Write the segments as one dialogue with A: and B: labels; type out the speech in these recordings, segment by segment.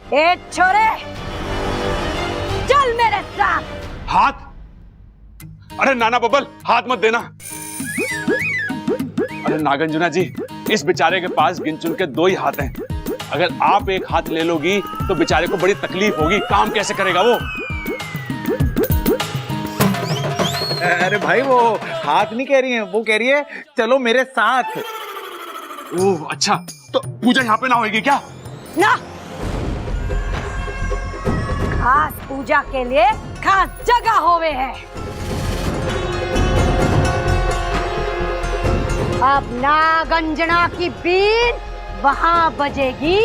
A: ए छोरे, चल मेरे साथ।
B: हाथ? अरे नाना बब्बल, हाथ मत देना। अरे नागार्जुना जी, इस बेचारे के पास गिन चुन के 2 ही हाथ हैं। अगर आप एक हाथ ले लोगी तो बेचारे को बड़ी तकलीफ होगी, काम कैसे करेगा वो?
C: अरे भाई, वो हाथ नहीं कह रही है, वो कह रही है चलो मेरे साथ।
B: ओह अच्छा, तो पूजा यहाँ पे ना होगी क्या?
A: ना, खास पूजा के लिए खास जगह होवे है। अब नागार्जुना की बीन वहां बजेगी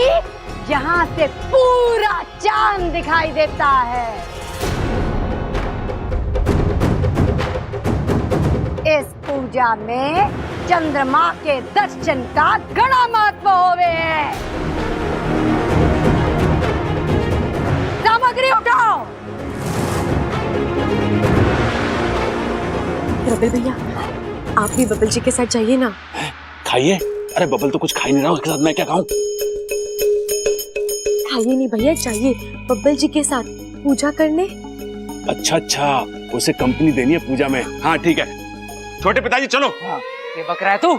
A: जहां से पूरा चांद दिखाई देता है। इस पूजा में चंद्रमा के दर्शन का घना महत्व होवे है। सामग्री उठाओ।
D: रबिल भैया, आप भी बबल जी के साथ जाइए ना।
B: खाइए। अरे बबल तो कुछ खा ही नहीं रहा, उसके साथ मैं क्या खाऊं?
D: खाइए नहीं भैया, जाइए बब्बल जी के साथ पूजा करने।
B: अच्छा अच्छा, उसे कंपनी देनी है पूजा में। हाँ ठीक है, छोटे पिताजी चलो।
E: ये बक रहा है तू?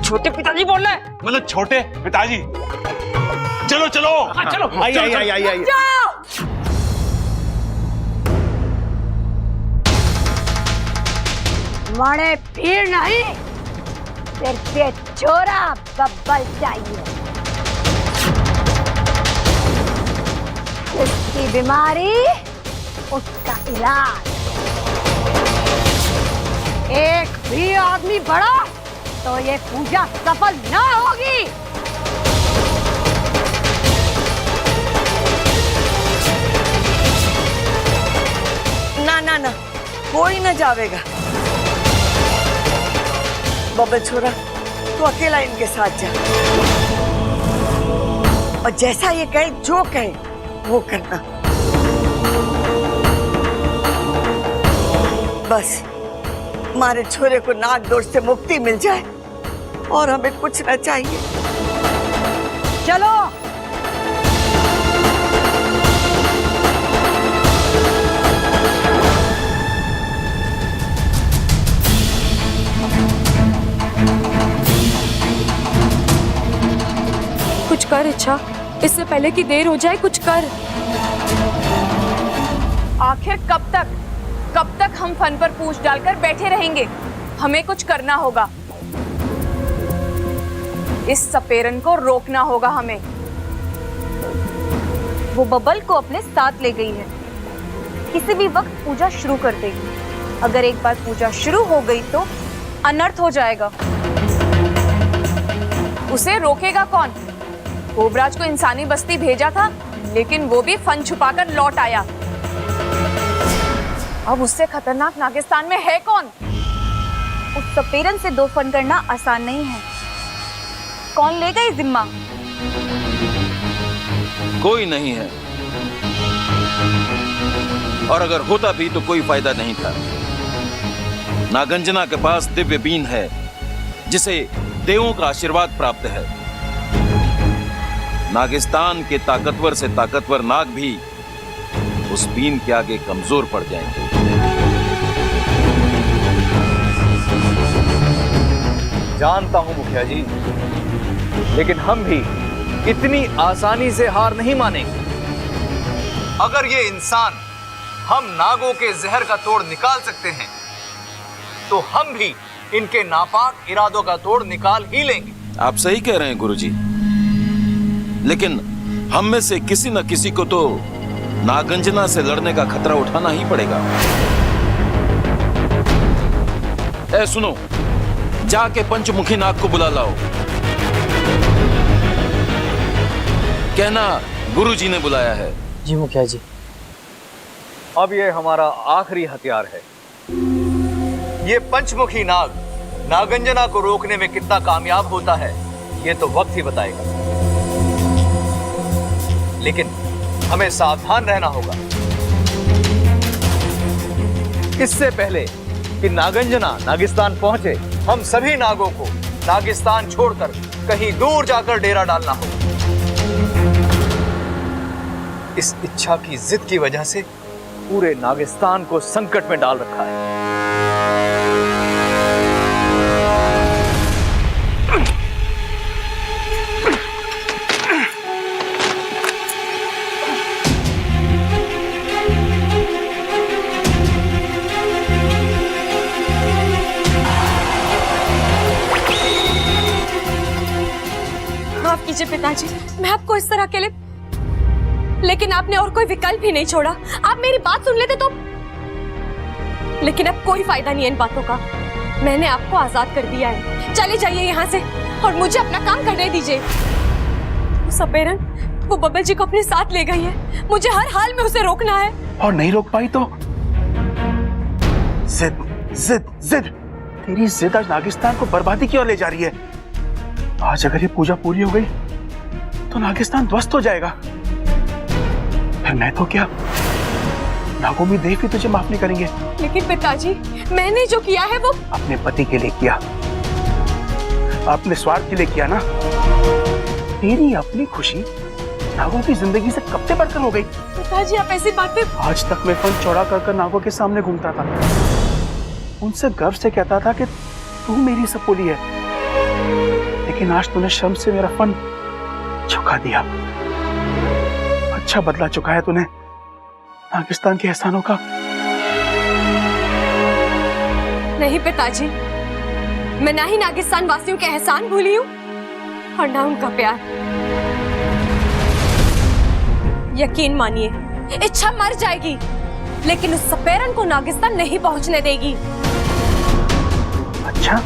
E: छोटे पिताजी बोल रहा है?
B: मतलब छोटे पिताजी। चलो चलो।
E: हाँ चलो।
C: आई।
A: माने भीड़ नहीं, सिर्फ ये छोरा बब्बल चाहिए। उसकी बीमारी, उसका इलाज। एक भी आदमी बढ़ा तो ये पूजा सफल ना होगी।
F: ना ना ना, कोई ना जावेगा। बब्बल छोरा, तू अकेला इनके साथ जा, और जैसा ये कहे, जो कहे वो करना। बस हमारे छोरे को नाग दोष से मुक्ति मिल जाए और हमें कुछ न चाहिए।
A: चलो।
D: कुछ कर इच्छा, इससे पहले कि देर हो जाए, कुछ कर।
G: आखिर कब तक हम फन पर पूछ डालकर बैठे रहेंगे? हमें कुछ करना होगा। इस सपेरन को रोकना होगा हमें।
H: वो बबल को अपने साथ ले गई है, किसी भी वक्त पूजा शुरू कर देगी। अगर एक बार पूजा शुरू हो गई तो अनर्थ हो जाएगा।
G: उसे रोकेगा कौन? कोबराज को इंसानी बस्ती भेजा था, लेकिन वो भी फन छुपाकर लौट आया। अब उससे खतरनाक नागिस्तान में है कौन?
H: उस सपेरन से 2 फन करना आसान नहीं है। कौन लेगा ये जिम्मा?
I: कोई नहीं है, और अगर होता भी तो कोई फायदा नहीं था। नागार्जुना के पास दिव्य बीन है, जिसे देवों का आशीर्वाद प्राप्त है। नागिस्तान के ताकतवर से ताकतवर नाग भी उस बीन के आगे कमजोर पड़ जाएंगे।
C: जानता हूं मुखिया जी, लेकिन हम भी इतनी आसानी से हार नहीं मानेंगे। अगर ये इंसान हम नागों के जहर का तोड़ निकाल सकते हैं, तो हम भी इनके नापाक इरादों का तोड़ निकाल ही लेंगे।
I: आप सही कह रहे हैं गुरुजी, लेकिन हम में से किसी न किसी को तो नागार्जुना से लड़ने का खतरा उठाना ही पड़ेगा। ए सुनो, जाके पंचमुखी नाग को बुला लाओ। कहना गुरुजी ने बुलाया है।
E: जी मुखिया जी।
C: अब ये हमारा आखिरी हथियार है। ये पंचमुखी नाग नागार्जुना को रोकने में कितना कामयाब होता है, ये तो वक्त ही बताएगा। लेकिन हमें सावधान रहना होगा। इससे पहले कि नागार्जुना नागिस्तान पहुंचे, हम सभी नागों को नागिस्तान छोड़कर कहीं दूर जाकर डेरा डालना हो। इस इच्छा की जिद की वजह से पूरे नागिस्तान को संकट में डाल रखा है।
D: माफ कीजिए पिताजी, मैं आपको इस तरह अकेले, लेकिन आपने और कोई विकल्प ही नहीं छोड़ा। आप मेरी बात सुन लेते तो। लेकिन अब कोई फायदा नहीं है इन बातों का। मैंने आपको आजाद कर दिया है, चले जाइए यहाँ से और मुझे अपना काम करने दीजिए। वो सपेरन, वो बब्बल जी को अपने साथ ले गई है। मुझे हर हाल में उसे रोकना है।
J: और नहीं रोक पाई तो जिद जिद जिद, तेरी जिद आज नागिस्तान को बर्बादी की ओर ले जा रही है। आज अगर ये पूजा पूरी हो गई तो नागिस्तान ध्वस्त हो जाएगा। फिर मैं तो क्या, नागोमी देव भी तुझे माफ नहीं करेंगे।
D: लेकिन पिताजी, मैंने जो किया है वो
J: अपने पति के लिए किया, अपने स्वार्थ के लिए किया ना। तेरी अपनी खुशी नागों की जिंदगी से कब से बढ़कर हो गई।
D: पिताजी, आप ऐसी बातें।
J: आज तक मैं फन चौड़ा कर नागों के सामने घूमता था, उनसे गर्व से कहता था कि तू मेरी सपोली है। लेकिन आज तूने शर्म से मेरा फन झुका दिया। अच्छा बदला चुकाया तूने नागिस्तान के एहसानों का।
D: नहीं पिताजी, मैं ना ही नागिस्तान वासियों के एहसान भूली हूँ और ना उनका प्यार। यकीन मानिए, इच्छा मर जाएगी लेकिन उस सपेरन को नागिस्तान नहीं पहुंचने देगी।
J: अच्छा,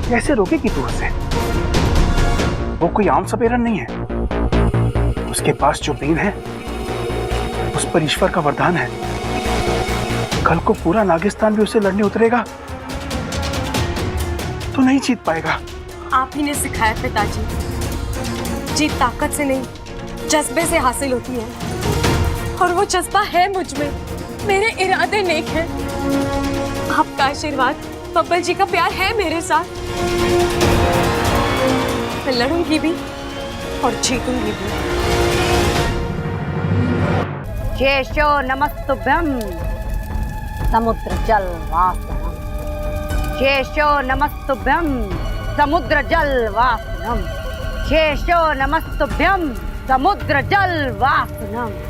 J: कैसे रोकेगी तू उसे? वो कोई आम सपेरन नहीं है। उसके पास जो बीन है उस पर ईश्वर का वरदान है। कल को पूरा नागिस्तान भी उसे लड़ने उतरेगा तो नहीं जीत पाएगा।
D: आप ही ने सिखाया पिताजी, जीत ताकत से नहीं जज्बे से हासिल होती है, और वो जज्बा है मुझ में। मेरे इरादे नेक हैं। आपका आशीर्वाद, बब्बल जी का प्यार है मेरे साथ। मैं लड़ूंगी भी और जीतूंगी भी।
A: शेषो नमस्तुभ्यं समुद्र जल वासनम। शेषो नमस्तुभ्यं समुद्र जल वासनम। शेषो नमस्तुभ्यं समुद्र जल वासनम।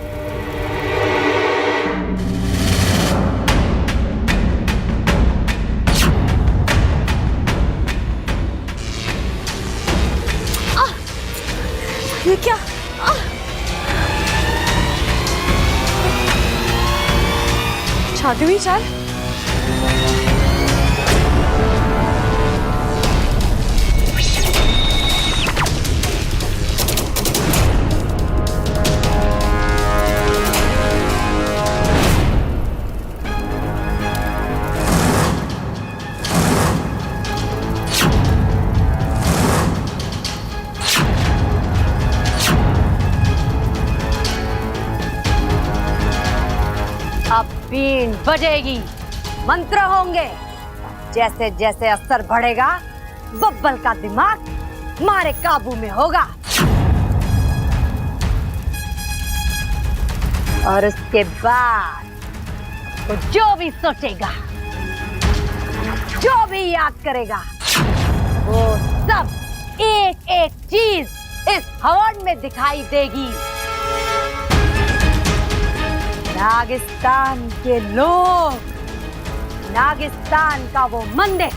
D: ये क्या? जादुई चाल?
A: अब बीन बजेगी, मंत्र होंगे। जैसे जैसे असर बढ़ेगा, बब्बल का दिमाग हमारे काबू में होगा। और उसके बाद वो जो भी सोचेगा, जो भी याद करेगा, वो सब एक एक चीज इस हवन में दिखाई देगी। नागिस्तान के लोग, नागिस्तान का वो मंदिर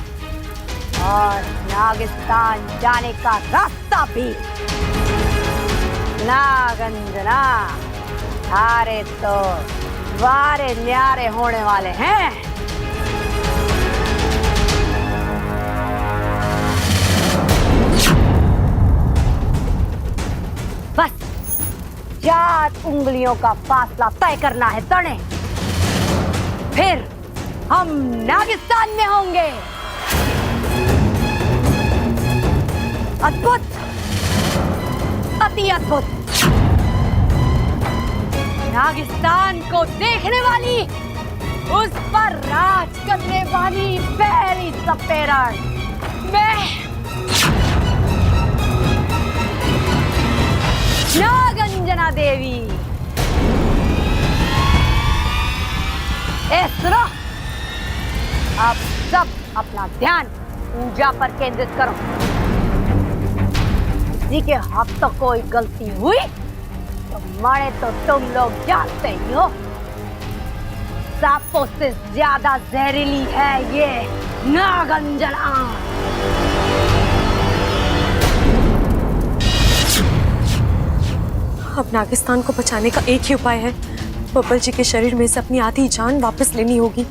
A: और नागिस्तान जाने का रास्ता भी। नागंजना, सारे तो वारे न्यारे होने वाले हैं। बस 4 उंगलियों का फासला तय करना है तने, फिर हम नागिस्तान में होंगे। अद्भुत, अति अद्भुत। नागिस्तान को देखने वाली, उस पर राज करने वाली पहली सपेरन नागंजना देवी, ए सुनो, अब सब अपना ध्यान पूजा पर केंद्रित करो। किसी के हाथ तो कोई गलती हुई तो मारे तो तुम लोग जानते ही हो, सांपों से ज्यादा जहरीली है ये नागंजना।
D: अब नागिस्तान को बचाने का एक ही उपाय है, बब्बल जी के शरीर में से अपनी आधी जान वापस लेनी होगी।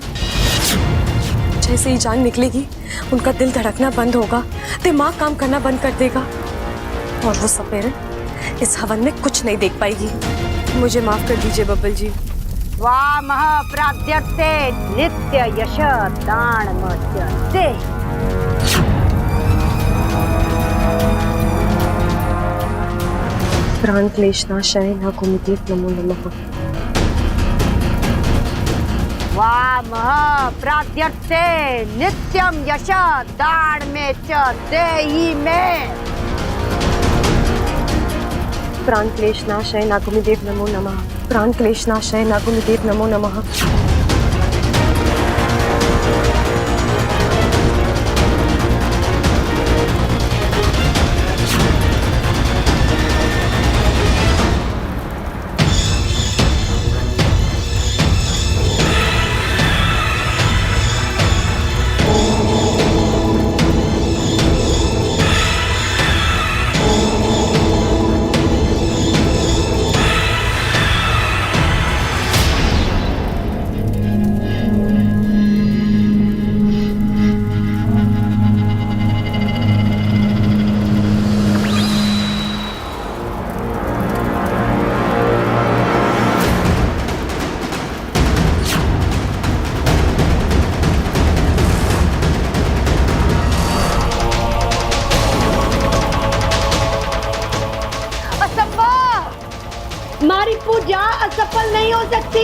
D: जैसे ही जान निकलेगी उनका दिल धड़कना बंद होगा, दिमाग काम करना बंद कर देगा और वो सपेरन इस हवन में कुछ नहीं देख पाएगी। मुझे माफ कर दीजिए बब्बल जी।
A: स्वामः प्रार्थ्यते नित्य यश दानमत्यते।
D: प्राण क्लेशनाशाय नागोमतीये नमो नमः।
A: स्वामः प्रार्थ्यते नित्यं यश दानमे च देहि मे।
D: प्राण क्लेशनाशाय नागोमतीये नमो नमः। प्राण क्लेशनाशाय नागोमतीये नमो नमः।
A: हमारी पूजा असफल नहीं हो सकती।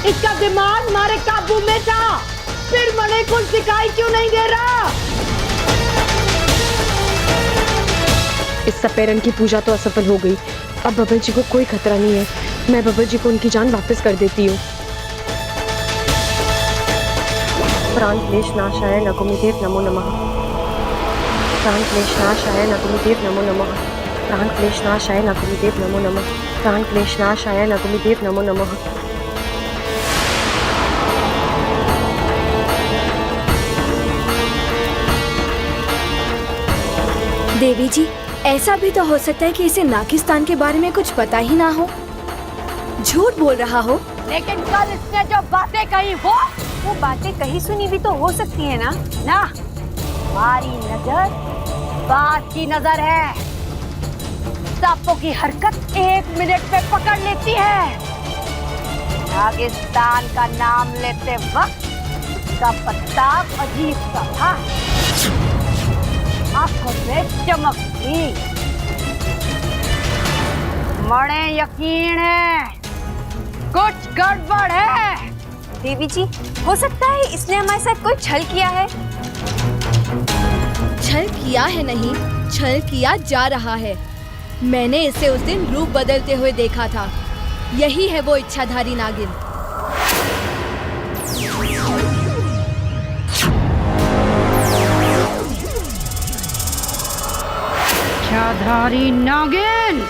A: इसका दिमाग हमारे काबू में था, फिर मणि कुछ दिखाई क्यों नहीं दे रहा?
D: इस सपेरन की पूजा तो असफल हो गई, अब बब्बल जी को कोई खतरा नहीं है। मैं बब्बल जी को उनकी जान वापस कर देती हूँ। प्राण क्लेशनाशाय नागोमतीये नमो नमः। प्राण क्लेशनाशाय नागोमतीये नमो नमः। प्राण क्लेशनाशाय नागोमतीये नमो नमः। प्राण क्लेशनाशाय नागोमतीये नमो नमः।
H: देवी जी, ऐसा भी तो हो सकता है कि इसे नागिस्तान के बारे में कुछ पता ही ना हो, झूठ बोल रहा हो।
A: लेकिन कल इसने जो बातें कही वो बातें कही सुनी भी तो हो सकती है ना? ना, हमारी नजर बात की नजर है। सांपों की हरकत 1 मिनट में पकड़ लेती है। नागिस्तान का नाम लेते वक्त उसका पत्ता अजीब सा था, आंखों में चमक थी। मणे यकीन है कुछ गड़बड़ है।
H: देवी जी, हो सकता है इसने हमारे साथ कोई छल किया है। छल किया है नहीं, छल किया जा रहा है। मैंने इसे उस दिन रूप बदलते हुए देखा था। यही है वो इच्छाधारी नागिन।
A: इच्छाधारी नागिन,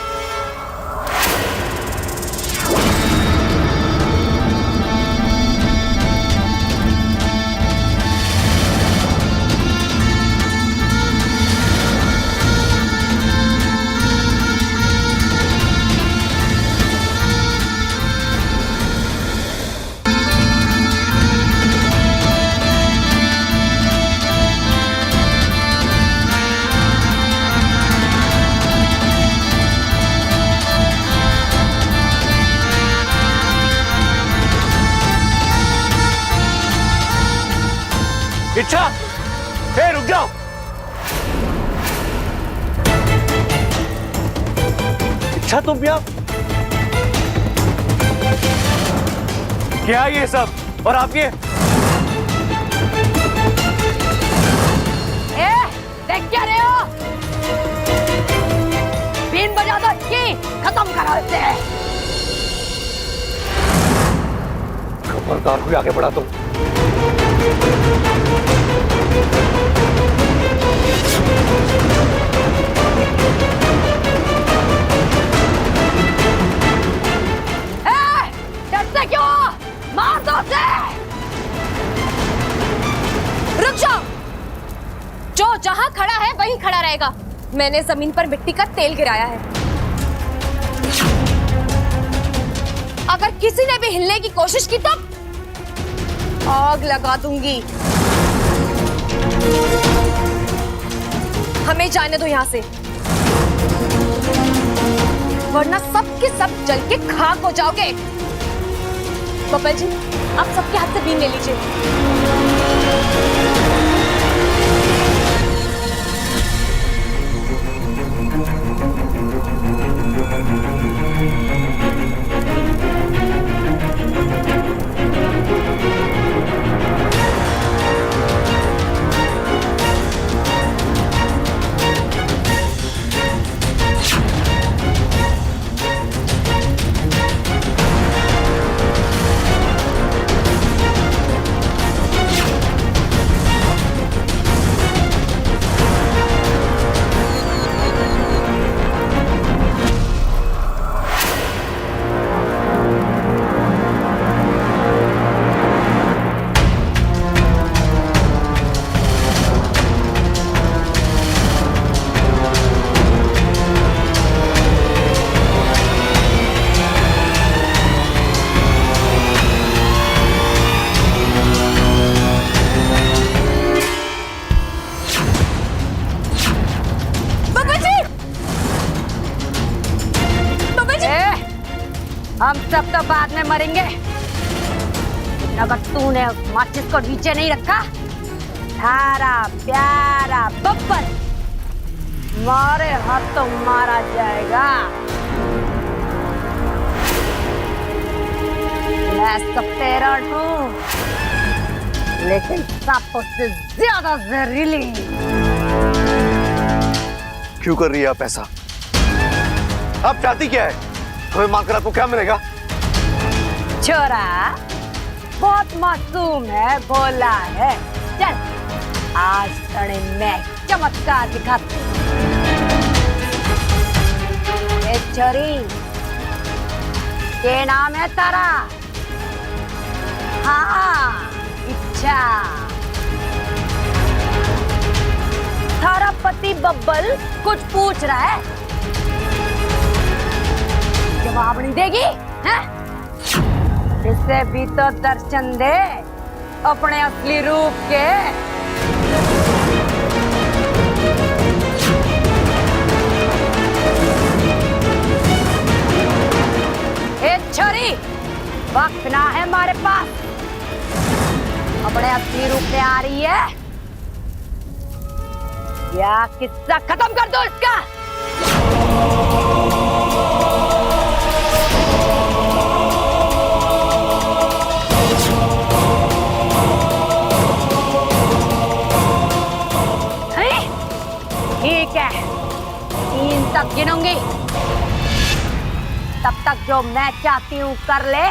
C: इच्छा, हे रुक जाओ। इच्छा, तुम भी आप? क्या ये सब? और आप ये?
A: खत्म करो इसे।
C: खबरदार कोई आगे बढ़ा तो।
A: डरते क्यों? मार दो उसे।
D: रुक जाओ। जो जहां खड़ा है वहीं खड़ा रहेगा। मैंने जमीन पर मिट्टी का तेल गिराया है। अगर किसी ने भी हिलने की कोशिश की तो आग लगा दूंगी। हमें जाने दो यहां से, वरना सब के सब जल के खाक हो जाओगे। बब्बल जी, आप सबके हाथ से बीन ले लीजिए।
A: हम सब तो बाद में मरेंगे। अगर तूने उस माचिस को नीचे नहीं रखा, थारा प्यारा बब्बर मारे हाथों मारा जाएगा। मैं सपेरण हूँ, लेकिन सांपों से ज्यादा जहरीली।
C: क्यों कर रही है आप ऐसा? आप चाहती क्या है? हमें मारकर आपको क्या मिलेगा?
A: छोरा बहुत मासूम है, भोला है। चल आज तड़े मैं चमत्कार दिखाती हूँ। छोरी, ये नाम है तारा? हाँ, इच्छा। थारा पति बब्बल कुछ पूछ रहा है, जवाब नहीं देगी? हैं? इसे भी तो दर्शन दे अपने असली रूप के। ए छोरी, वक्त ना है हमारे पास। अपने असली रूप में आ रही है या किस्सा खत्म कर दो इसका। ठीक है, 3 तक गिनूंगी। तब तक जो मैं चाहती हूं कर ले,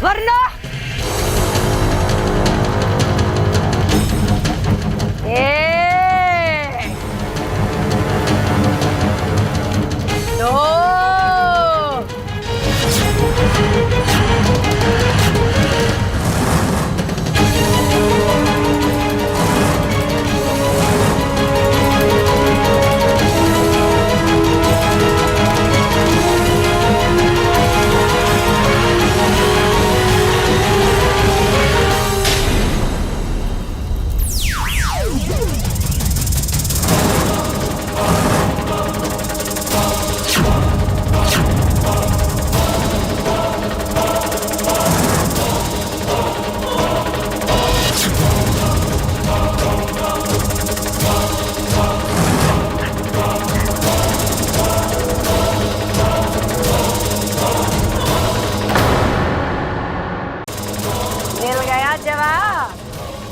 A: वरना 1 2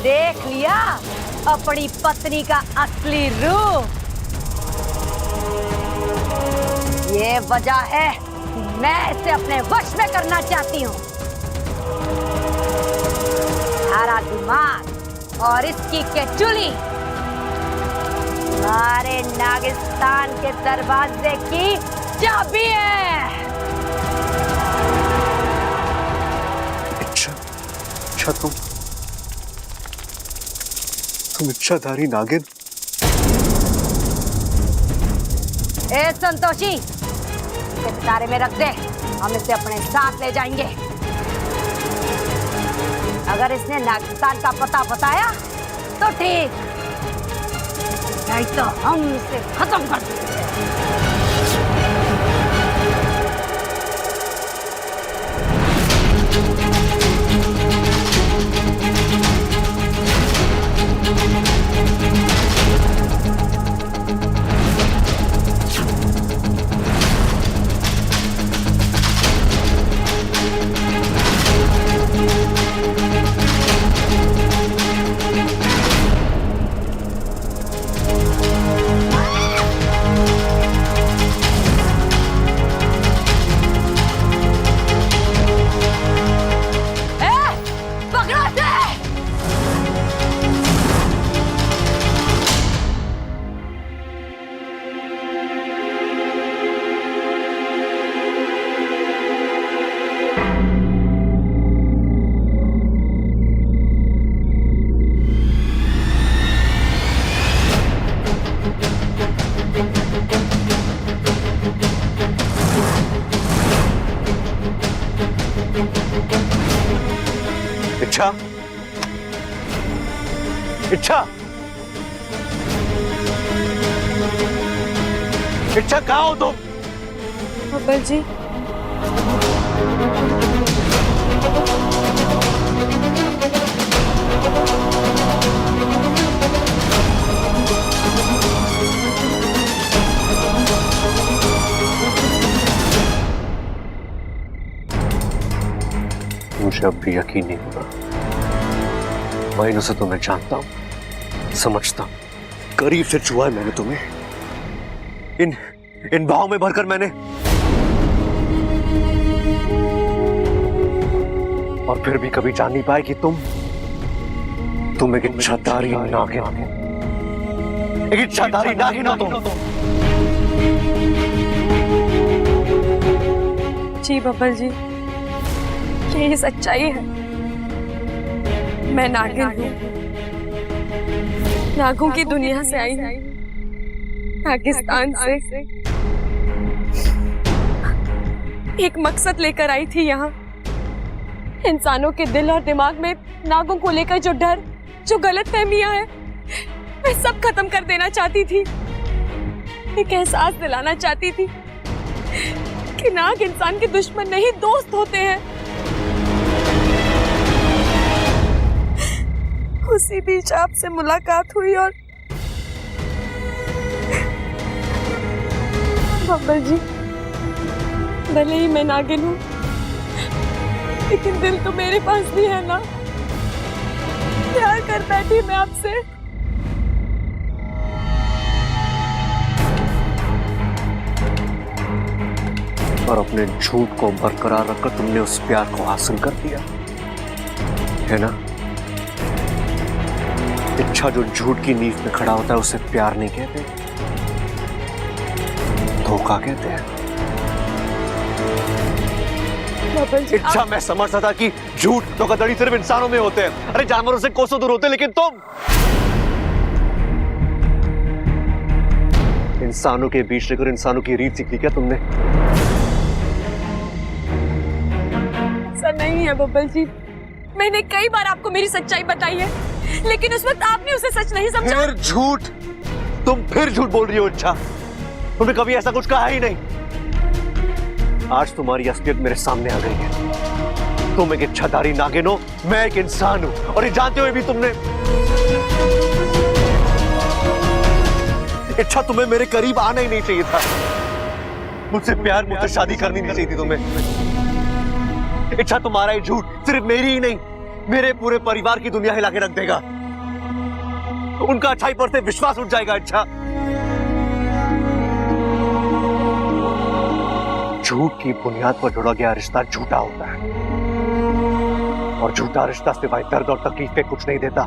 A: देख लिया अपनी पत्नी का असली रूप। ये वजह है मैं इसे अपने वश में करना चाहती हूँ। सारा दिमाग और इसकी केचुली हमारे नागिस्तान के दरवाजे की चाबी है।
K: अच्छा तुम इच्छाधारी नागिन।
A: ए संतोषी, इसे सितारे में रख दे, हम इसे अपने साथ ले जाएंगे। अगर इसने नागिस्तान का पता बताया तो ठीक, नहीं तो हम इसे खत्म कर देंगे।
K: इच्छा कहाँ हो तुम?
D: बब्बर जी,
K: मुझे अब भी यकीन नहीं होगा। महीनों से तुम्हें जानता हूं, समझता हूं, करीब से छुआ है मैंने तुम्हें। इन भाव में भरकर मैंने, और फिर भी कभी जान नहीं पाए कि तुम एक इच्छाधारी नागिन हो। एक इच्छाधारी नागिन हो तुम।
D: जी बब्बर जी, यही सच्चाई है। मैं नागिन हूँ, नागों की दुनिया से आई हूँ, नागिस्तान से। एक मकसद लेकर आई थी यहाँ। इंसानों के दिल और दिमाग में नागों को लेकर जो डर, जो गलतफहमियां हैं, मैं सब खत्म कर देना चाहती थी। एक एहसास दिलाना चाहती थी कि नाग इंसान के दुश्मन नहीं, दोस्त होते हैं। उसी बीच आपसे मुलाकात हुई और बब्बर जी, भले ही मैं नागिन हूँ, लेकिन दिल तो मेरे पास भी है ना। प्यार कर बैठी मैं आपसे।
K: और अपने झूठ को बरकरार रखकर तुमने उस प्यार को हासिल कर दिया है ना। इच्छा जो झूठ की नींव में खड़ा होता है उसे प्यार नहीं कहते, धोखा कहते हैं। इच्छा मैं समझता था कि झूठ धोखाधड़ी सिर्फ इंसानों में होते हैं, अरे जानवरों से कोसों दूर होते हैं, लेकिन तुम इंसानों के बीच रहकर इंसानों की रीत सीख ली क्या तुमने?
D: ऐसा नहीं है बब्बर जी, मैंने कई बार आपको मेरी सच्चाई बताई है, लेकिन उस वक्त आपने उसे सच नहीं समझा।
K: फिर झूठ, तुम फिर झूठ बोल रही हो इच्छा। तुमने कभी ऐसा कुछ कहा ही नहीं। आज तुम्हारी असलियत मेरे सामने आ गई है। तुम एक इच्छाधारी नागिन हो, मैं एक इंसान हूं, और ये जानते हुए भी तुमने इच्छा, तुम्हें मेरे करीब आना ही नहीं चाहिए था। मुझसे प्यार, मुझसे शादी करनी नहीं चाहिए थी तुम्हें। इच्छा, तुम्हारा ये झूठ सिर्फ मेरी ही नहीं, मेरे पूरे परिवार की दुनिया हिला के रख देगा। उनका अच्छाई पर से विश्वास उठ जाएगा। इच्छा, झूठ की बुनियाद पर जुड़ा गया रिश्ता झूठा होता है, और झूठा रिश्ता सिवाय दर्द और तकलीफ के कुछ नहीं देता।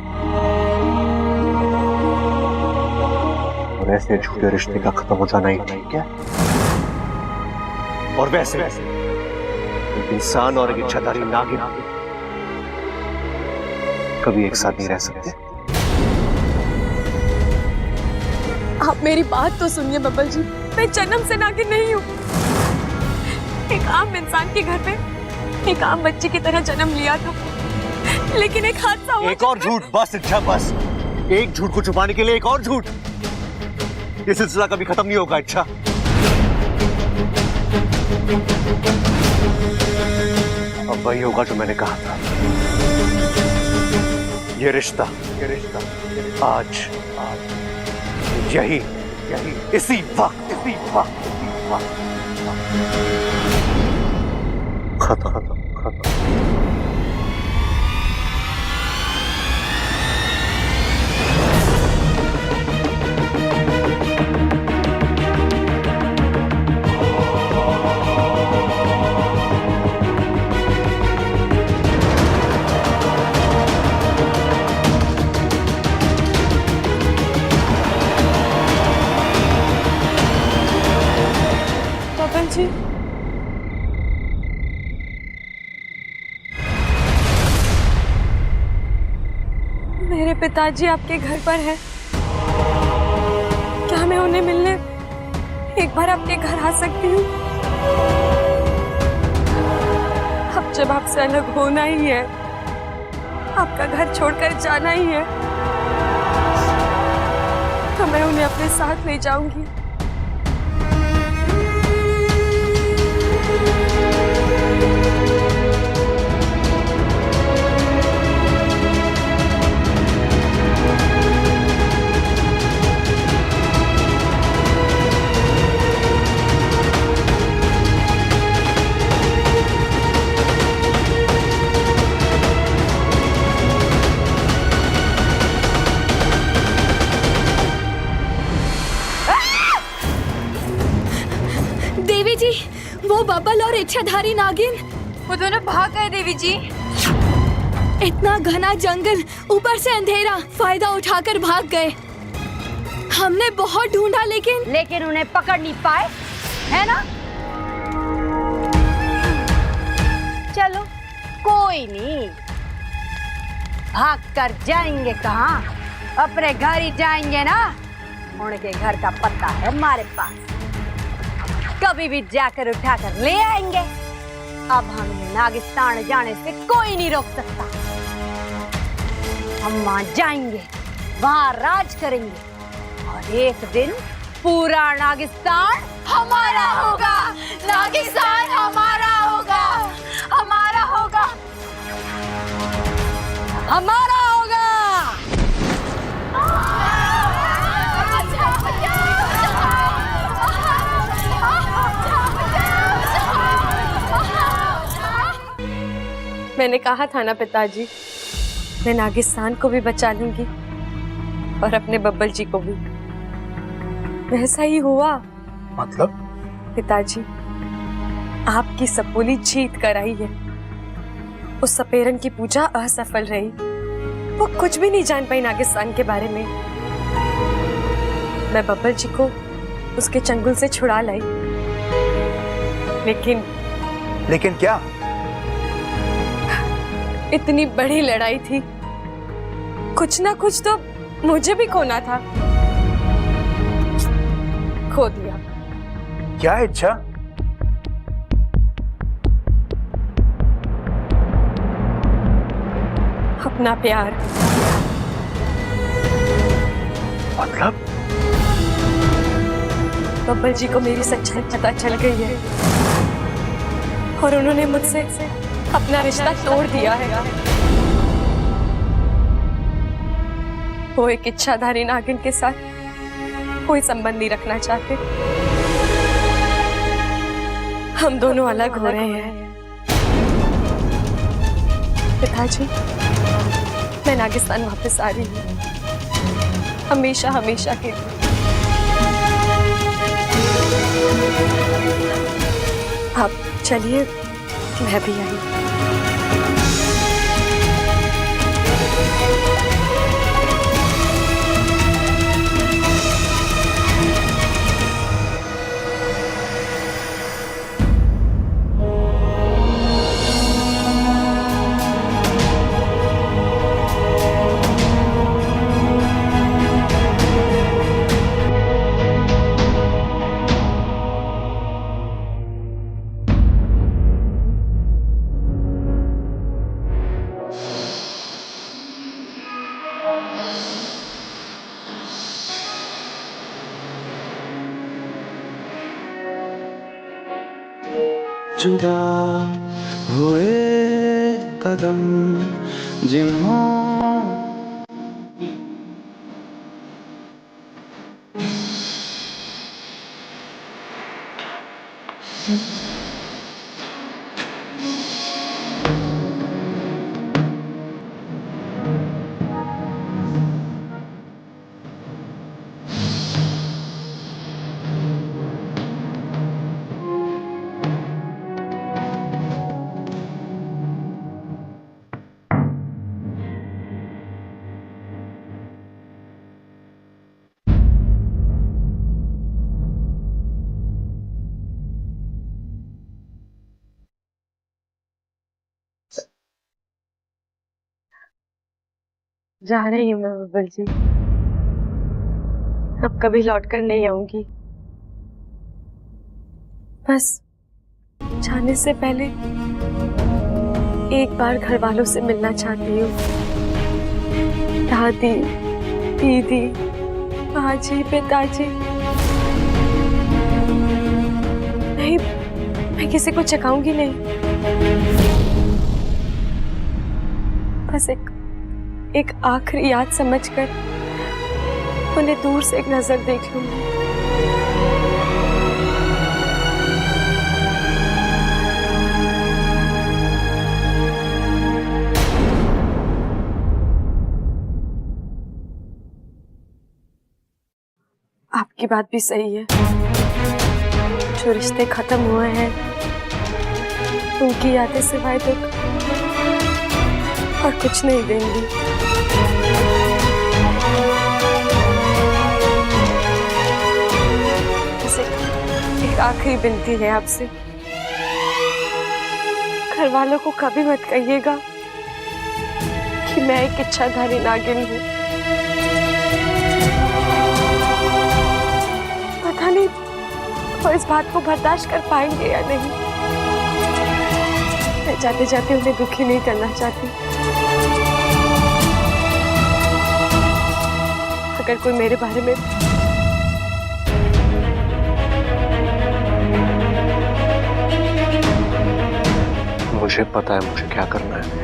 K: और ऐसे झूठे रिश्ते का खत्म हो जाना ही ठीक है। और वैसे एक इंसान और एक इच्छाधारी नागिन कभी एक साथ नहीं रह सकते।
D: आप मेरी बात तो सुनिए बब्बल जी, मैं जन्म से नागिन नहीं हूँ। एक आम इंसान के घर पे एक आम बच्चे की तरह जन्म लिया था, लेकिन एक हादसा हुआ।
K: एक और झूठ, बस इच्छा, बस एक झूठ को छुपाने के लिए एक और झूठ। ये सिलसिला कभी खत्म नहीं होगा इच्छा। अब वही होगा जो मैंने कहा था। ये रिश्ता आज यही इसी वक्त खत्म।
D: बब्बल जी, मेरे पिताजी आपके घर पर हैं। क्या मैं उन्हें मिलने एक बार आपके घर आ सकती हूँ? अब जब आपसे अलग होना ही है, आपका घर छोड़कर जाना ही है, तो मैं उन्हें अपने साथ ले जाऊंगी।
H: देवी जी, वो बबल और इच्छाधारी नागिन
G: वो दोनों भाग गए देवी जी।
H: इतना घना जंगल, ऊपर से अंधेरा, फायदा उठाकर भाग गए। हमने बहुत ढूंढा लेकिन
A: उन्हें पकड़ नहीं पाए, है ना? चलो कोई नहीं, भाग कर जाएंगे कहाँ? अपने घर ही जाएंगे ना। उनके घर का पता है हमारे पास, कभी भी जाकर उठाकर ले आएंगे। अब हमें नागिस्तान जाने से कोई नहीं रोक सकता। हम वहां जाएंगे, वहां राज करेंगे, और एक दिन पूरा नागिस्तान हमारा होगा। नागिस्तान हमारा होगा, हमारा होगा, हमारा होगा।
D: मैंने कहा था ना पिताजी, मैं नागिस्तान को भी बचा लूंगी और अपने बब्बल जी को भी। वैसा ही हुआ।
J: मतलब?
D: पिताजी, आपकी सपोली जीत कर आई है। उस सपेरन की पूजा असफल रही। वो कुछ भी नहीं जान पाई नागिस्तान के बारे में। मैं बब्बल जी को उसके चंगुल से छुड़ा लाई,
J: लेकिन क्या?
D: इतनी बड़ी लड़ाई थी, कुछ ना कुछ तो मुझे भी खोना था। खो दिया।
J: क्या इच्छा?
D: अपना प्यार।
J: मतलब?
D: बब्बल जी को मेरी सच्चाई पता चल गई है और उन्होंने मुझसे अपना रिश्ता तोड़ दिया है। वो एक इच्छाधारी नागिन के साथ कोई संबंध नहीं रखना चाहते। हम दोनों अलग हो रहे हैं। पिताजी, मैं नागिस्तान वापस आ रही हूँ, हमेशा हमेशा के लिए। आप चलिए, मैं भी आई।
L: जुदा हुए कदम जिन्हों
D: जा रही हूँ मैं बब्बल जी, अब कभी लौट कर नहीं आऊंगी। बस जाने से पहले एक बार घर वालों से मिलना चाहती हूँ। दादी, दीदी, बाजी, पिताजी। नहीं, मैं किसी को चकाऊंगी नहीं। बस एक आखिरी याद समझकर उन्हें दूर से एक नजर देख लूंगी। आपकी बात भी सही है, जो रिश्ते खत्म हुए हैं उनकी यादें सिवाय दुख और कुछ नहीं देंगी। एक आखिरी विनती है आपसे, घर वालों को कभी मत कहिएगा कि मैं एक इच्छाधारी नागिन हूँ। पता नहीं वो इस बात को बर्दाश्त कर पाएंगे या नहीं। मैं जाते जाते उन्हें दुखी नहीं करना चाहती। अगर कोई मेरे बारे में
K: मुझे पता है मुझे क्या करना है।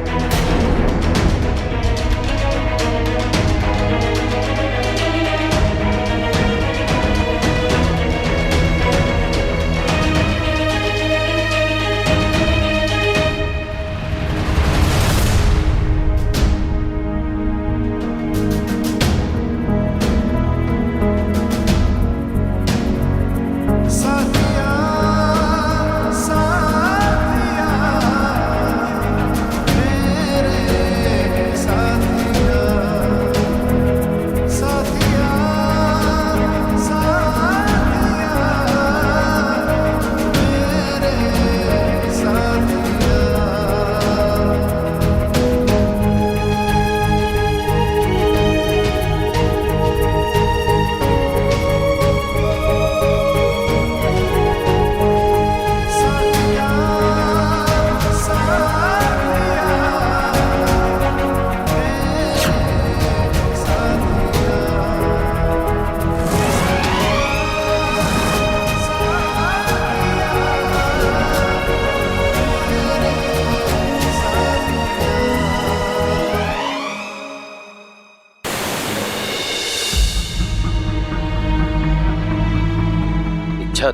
I: अच्छा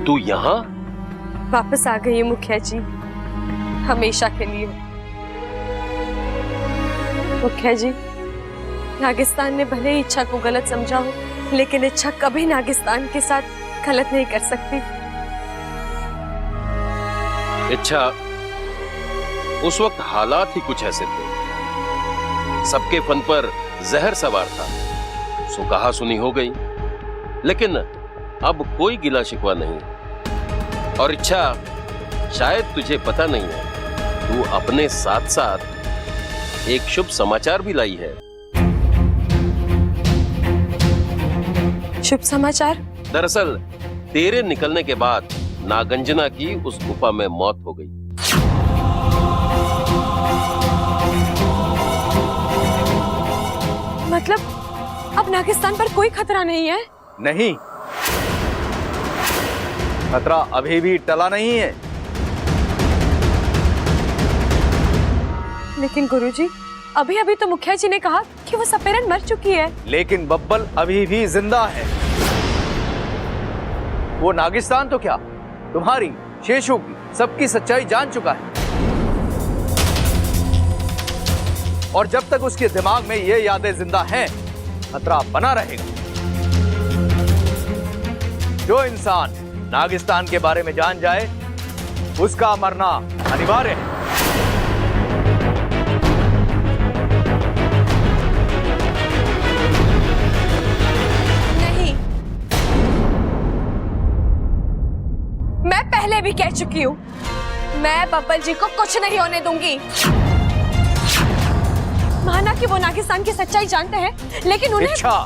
I: तू यहाँ
D: वापस आ गई है मुखिया जी, हमेशा के लिए। मुखिया जी, नागिस्तान ने भले ही इच्छा को गलत समझा हो, लेकिन इच्छा कभी नागिस्तान के साथ गलत नहीं कर सकती।
I: इच्छा, उस वक्त हालात ही कुछ ऐसे थे, सबके फन पर जहर सवार था, सो कहा सुनी हो गई। लेकिन अब कोई गिला शिकवा नहीं। और इच्छा, शायद तुझे पता नहीं है, तू अपने साथ साथ एक शुभ समाचार भी लाई है।
D: शुभ समाचार?
I: दरअसल तेरे निकलने के बाद नागंजना की उस गुफा में मौत हो गई।
D: मतलब अब नागिस्तान पर कोई खतरा नहीं है?
C: नहीं, खतरा अभी भी टला नहीं है।
D: लेकिन गुरुजी, अभी अभी तो मुखिया जी ने कहा कि वो सपेरन मर चुकी है।
C: लेकिन बब्बल अभी भी जिंदा है। वो नागिस्तान तो क्या, तुम्हारी, शेषू की, सबकी सच्चाई जान चुका है। और जब तक उसके दिमाग में ये यादें जिंदा हैं, खतरा बना रहेगा। जो इंसान नागिस्तान के बारे में जान जाए, उसका मरना अनिवार्य है।
D: नहीं, मैं पहले भी कह चुकी हूँ, मैं बब्बल जी को कुछ नहीं होने दूंगी। माना कि वो नागिस्तान की सच्चाई जानते हैं, लेकिन उन्हें
C: इच्छा,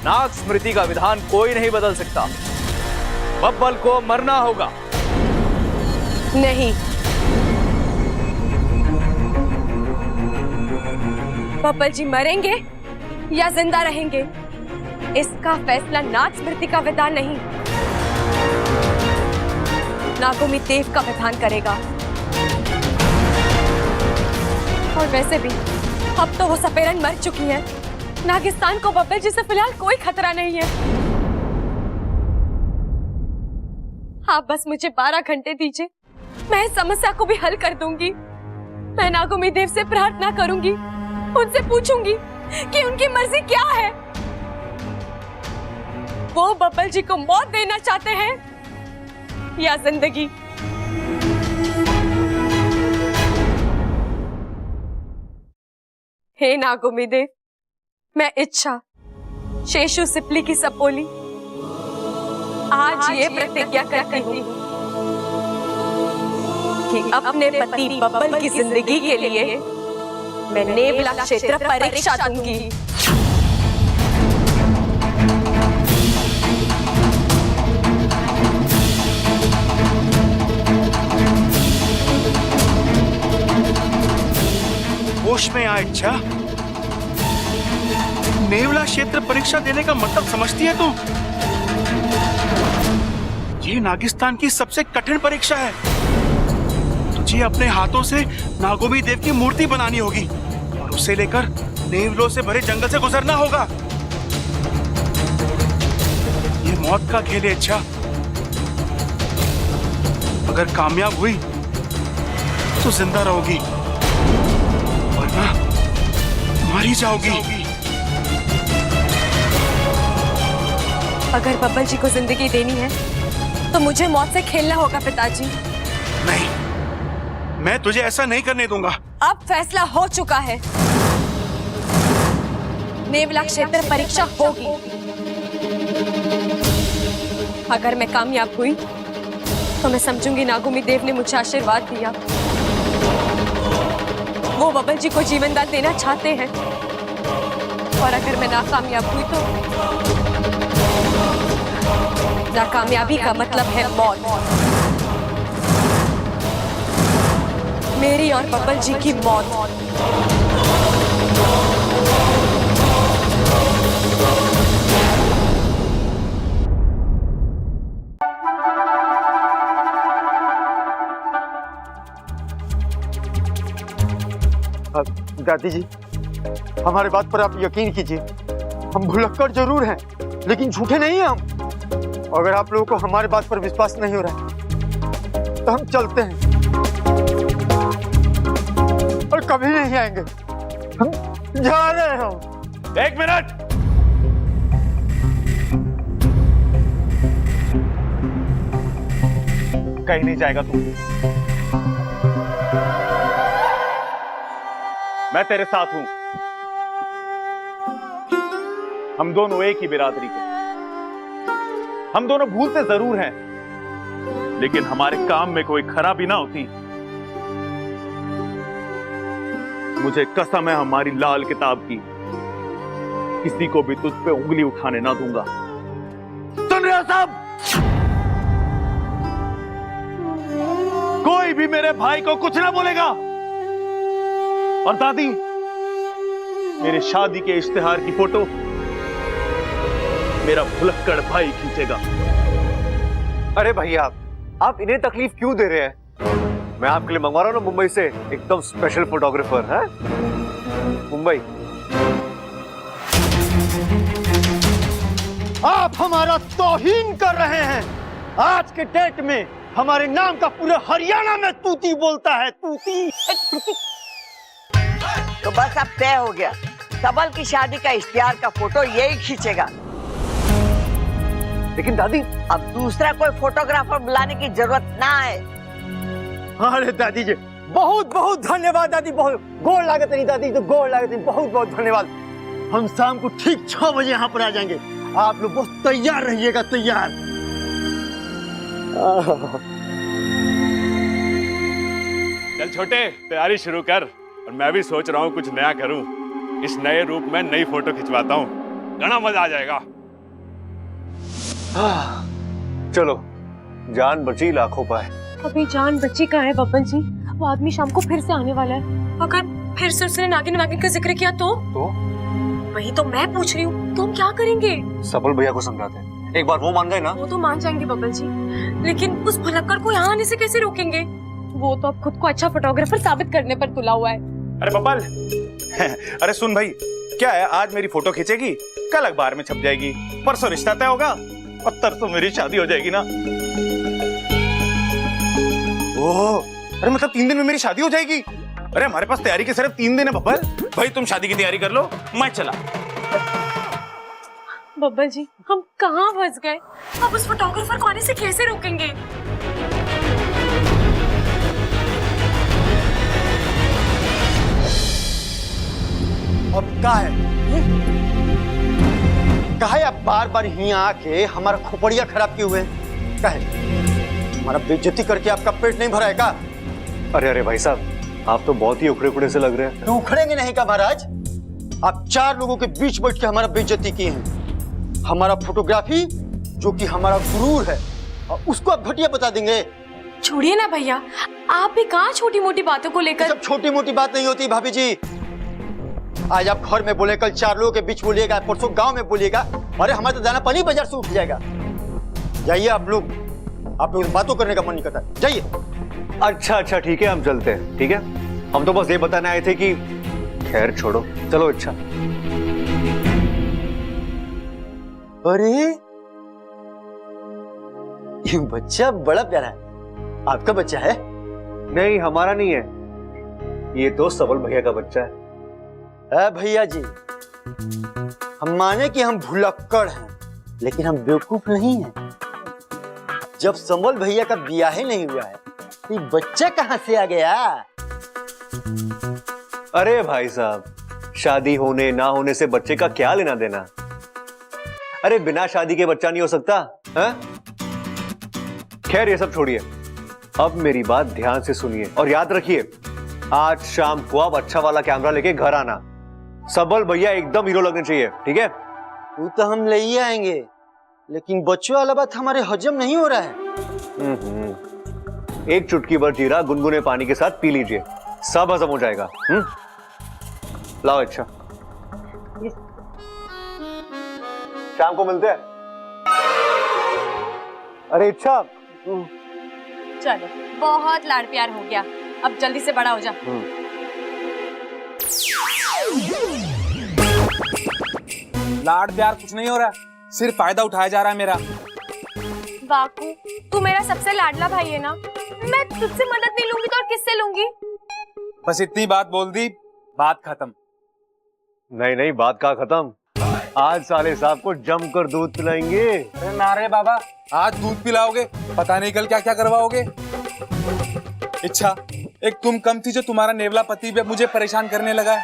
C: नाग स्मृति का विधान कोई नहीं बदल सकता। बब्बल को मरना होगा।
D: नहीं, बब्बल जी मरेंगे या जिंदा रहेंगे, इसका फैसला नाग स्मृति का विधान नहीं, नागोमी देव का विधान करेगा। और वैसे भी अब तो वो सपेरन मर चुकी है। नागिस्तान को बब्बल जी से फिलहाल कोई खतरा नहीं है। आप बस मुझे 12 घंटे दीजिए, मैं इस समस्या को भी हल कर दूंगी। मैं नागोमी देव से प्रार्थना करूंगी, उनसे पूछूंगी कि उनकी मर्जी क्या है। वो बब्बल जी को मौत देना चाहते हैं या जिंदगी। हे नागोमी देव, मैं इच्छा, शेषू सिपली की सपोली, आज ये प्रतिज्ञा करती हूँ कि अपने पति बब्बल की जिंदगी के लिए मैं नेवला क्षेत्र परीक्षा दूंगी।
J: होश में आ इच्छा, नेवला क्षेत्र परीक्षा देने का मतलब समझती है तू? ये नागिस्तान की सबसे कठिन परीक्षा है। तुझे अपने हाथों से नागोमी देव की मूर्ति बनानी होगी और उसे लेकर नेवलों से भरे जंगल से गुजरना होगा। ये मौत का खेल है इच्छा। अगर कामयाब हुई तो जिंदा रहोगी, वरना मारी जाओगी।
D: अगर बब्बल जी को जिंदगी देनी है तो मुझे मौत से खेलना होगा पिताजी।
J: नहीं, मैं तुझे ऐसा नहीं करने दूंगा।
D: अब फैसला हो चुका है, नेवला क्षेत्र परीक्षा होगी। अगर मैं कामयाब हुई तो मैं समझूंगी नागोमी देव ने मुझे आशीर्वाद दिया। वो बब्बल जी को जीवन दान देना चाहते हैं। और अगर मैं नाकामयाब हुई तो नाकामयाबी का मतलब है मौत, मेरी और बब्बल जी की मौत।
K: दादी जी, हमारे बात पर आप यकीन कीजिए, हम भुलक्कड़ जरूर हैं, लेकिन झूठे नहीं हैं हम। अगर आप लोगों को हमारे बात पर विश्वास नहीं हो रहा है तो हम चलते हैं और कभी नहीं आएंगे। हम जा रहे हैं।
J: एक मिनट,
K: कहीं नहीं जाएगा तू।
J: मैं तेरे साथ हूं। हम दोनों एक ही बिरादरी के, हम दोनों भूलते जरूर हैं, लेकिन हमारे काम में कोई खराबी ना होती। मुझे कसम है हमारी लाल किताब की, किसी को भी तुझ पे उंगली उठाने ना दूंगा। सुन रहे हो सब? कोई भी मेरे भाई को कुछ ना बोलेगा। और दादी, मेरे शादी के इश्तिहार की फोटो मेरा भुलक्कड़ भाई खींचेगा।
K: अरे भैया, आप इन्हें तकलीफ क्यों दे रहे हैं? मैं आपके लिए मंगवा रहा हूं ना मुंबई से एकदम स्पेशल फोटोग्राफर है। मुंबई।
M: आप हमारा तौहीन कर रहे हैं। आज के डेट में हमारे नाम का पूरे हरियाणा में तूती बोलता है, तूती।
F: तो बस अब तय हो गया, सबल की शादी का इश्तिहार का फोटो यही खींचेगा।
K: लेकिन दादी,
F: अब दूसरा कोई फोटोग्राफर बुलाने की जरूरत ना है।
M: अरे दादी जी, बहुत बहुत धन्यवाद दादी, बहुत गोड़ लागत नहीं दादी, तो गोड़ लागत नहीं, बहुत बहुत धन्यवाद। हम शाम को ठीक 6 बजे यहाँ पर आ जाएंगे। आप लोग बहुत तैयार रहिएगा, तैयार।
B: चल छोटे, तैयारी शुरू कर। और मैं भी सोच रहा हूँ कुछ नया करूँ। इस नए रूप में नई फोटो खिंचवाता हूँ, घना मजा आ जाएगा।
K: चलो, जान बची लाखों पाए।
D: अभी जान बच्ची कहाँ है बब्बन जी? वो आदमी शाम को फिर से आने वाला है। अगर फिर से उसने नागिन वागिन का जिक्र किया तो? वही तो मैं पूछ रही हूँ, तो हम क्या करेंगे?
K: सबल भैया को समझाते हैं, एक बार वो मान गए ना।
D: वो तो मान जाएंगे बब्बन जी, लेकिन उस भुलक्कड़ को यहाँ आने से कैसे रोकेंगे? वो तो अब खुद को अच्छा फोटोग्राफर साबित करने पर तुला हुआ है।
J: अरे बब्बल, अरे सुन भाई, क्या है, आज मेरी फोटो खींचेगी, कल अखबार में छप जाएगी, परसों रिश्ता तय होगा, और तो मेरी शादी हो जाएगी ना। ओह, अरे मतलब 3 दिन में मेरी शादी हो जाएगी? अरे हमारे पास तैयारी के सिर्फ 3 दिन है बब्बल। भाई तुम शादी की तैयारी कर लो, मैं चला।
D: बब्बल जी, हम कहाँ फंस गए? अब उस फोटोग्राफर को आने से कैसे रोकेंगे?
M: अब क्या है? कहे आप बार बार यहाँ आके हमारा खोपड़िया खराब किए हुए? कहे हमारा बेइज्जती करके आपका पेट नहीं भरा है का?
K: अरे अरे भाई साहब, आप तो बहुत ही उखड़े उखड़े से लग रहे हैं।
M: तो उखड़ेंगे नहीं का महाराज? आप 4 लोगों के बीच बैठ के हमारा बेइज्जती किए हैं। हमारा फोटोग्राफी जो कि हमारा गुरूर है, और उसको आप घटिया बता देंगे?
D: छोड़िए ना भैया, आप भी कहाँ छोटी मोटी बातों को लेकर।
M: सब छोटी मोटी बात नहीं होती भाभी जी। आज आप घर में बोले, कल 4 लोगों के बीच बोलिएगा, परसों गांव में बोलिएगा। अरे हमारा तो दाना पानी बाजार से उठ जाएगा। जाइए आप लोग बातों करने का मन नहीं करता, जाइए।
K: अच्छा अच्छा ठीक है, हम चलते हैं। ठीक है, हम तो बस ये बताने आए थे कि खैर छोड़ो, चलो। अच्छा,
M: अरे ये बच्चा बड़ा प्यारा है। आपका बच्चा है?
K: नहीं, हमारा नहीं है, ये तो सबल भैया का बच्चा है।
M: भैया जी, हम माने कि हम भुलक्कड़ हैं, लेकिन हम बेवकूफ नहीं हैं। जब संबल भैया का ब्याह ही नहीं हुआ है, तो ये बच्चा कहां से आ गया?
K: अरे भाई साहब, शादी होने ना होने से बच्चे का क्या लेना देना? अरे बिना शादी के बच्चा नहीं हो सकता है? खैर ये सब छोड़िए, अब मेरी बात ध्यान से सुनिए और याद रखिए, आज शाम को आप अच्छा वाला कैमरा लेके घर आना। सबल भैया एकदम हीरो लगने चाहिए, ठीक है?
M: वो तो हम ले ही आएंगे, लेकिन बच्चों वाला बात हमारे हजम नहीं हो रहा है।
K: एक चुटकी भर जीरा गुनगुने पानी के साथ पी लीजिए, सब हजम हो जाएगा। लाओ। अच्छा, शाम को मिलते हैं। अरे अच्छा,
D: चलो, बहुत लाड़ प्यार हो गया, अब जल्दी से बड़ा हो जा।
N: लाड़ प्यार कुछ नहीं हो रहा, सिर्फ फायदा उठाया जा रहा है मेरा।
D: बाकू, तू मेरा सबसे लाडला भाई है ना, मैं तुझसे मदद नहीं लूंगी तो और किससे लूंगी?
N: बस इतनी बात बोल दी, बात खत्म।
K: नहीं नहीं, बात का खत्म। आज साले साहब को जमकर दूध पिलाएंगे।
N: अरे नारे बाबा, आज दूध पिलाओगे, पता नहीं कल क्या क्या करवाओगे। इच्छा एक तुम कम थी जो तुम्हारा नेवला पति भी मुझे परेशान करने लगा है।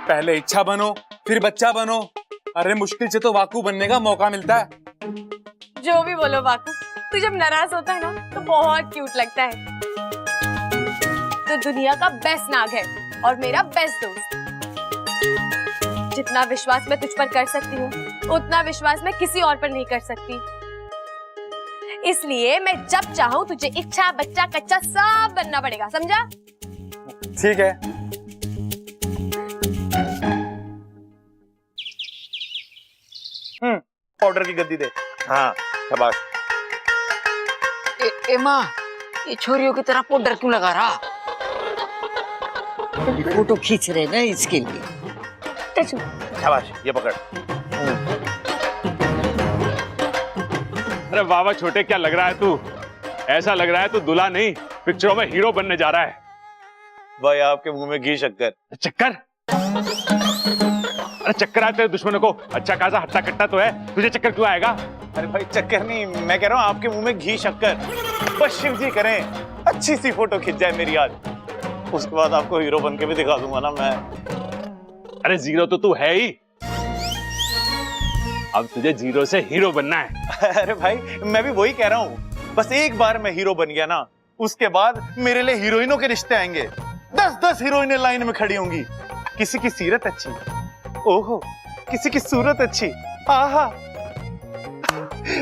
N: पहले इच्छा बनो फिर बच्चा बनो। अरे मुश्किल से तो वाकू बनने का मौका मिलता है।
D: जो भी बोलो वाकू, तू जब नाराज होता है ना तो बहुत क्यूट लगता है। तो दुनिया का बेस्ट नाग है और मेरा बेस्ट दोस्त। जितना विश्वास मैं तुझ पर कर सकती हूँ उतना विश्वास मैं किसी और पर नहीं कर सकती। इसलिए मैं जब चाहूँ तुझे इच्छा बच्चा कच्चा सब बनना पड़ेगा, समझा?
N: ठीक है।
K: पाउडर की गद्दी दे। हाँ शाबाश।
F: ए माँ, ये छोरियों की तरह पाउडर क्यों लगा रहा? फोटो खींच रहे ना इसके लिए।
K: शाबाश, ये पकड़।
B: अरे वाह वाह छोटे, क्या लग रहा है तू? ऐसा लग रहा है तू दूल्हा नहीं पिक्चरों में हीरो बनने जा रहा है।
K: भाई आपके मुंह में घी शक्कर।
B: चक्कर? अरे चक्कर आए तेरे दुश्मनों को। अच्छा खासा हट्टा कट्टा तो है, तुझे चक्कर क्यों आएगा?
K: अरे भाई चक्कर नहीं, मैं कह रहा हूँ आपके मुंह में घी शक्कर। बस शिव जी करें अच्छी सी फोटो खिंच जाए मेरी आज, उसके बाद आपको हीरो बन के भी दिखा दूंगा ना मैं।
B: अरे जीरो तो तू है ही, अब तुझे जीरो से हीरो बनना है।
K: अरे भाई मैं भी वही कह रहा हूँ, बस एक बार मैं हीरो बन गया ना, उसके बाद मेरे लिए हीरोइनों के रिश्ते आएंगे। 10-10 हीरोइनें लाइन में खड़ी होंगी। किसी की सीरत अच्छी, ओहो, किसी की सूरत अच्छी, आहा,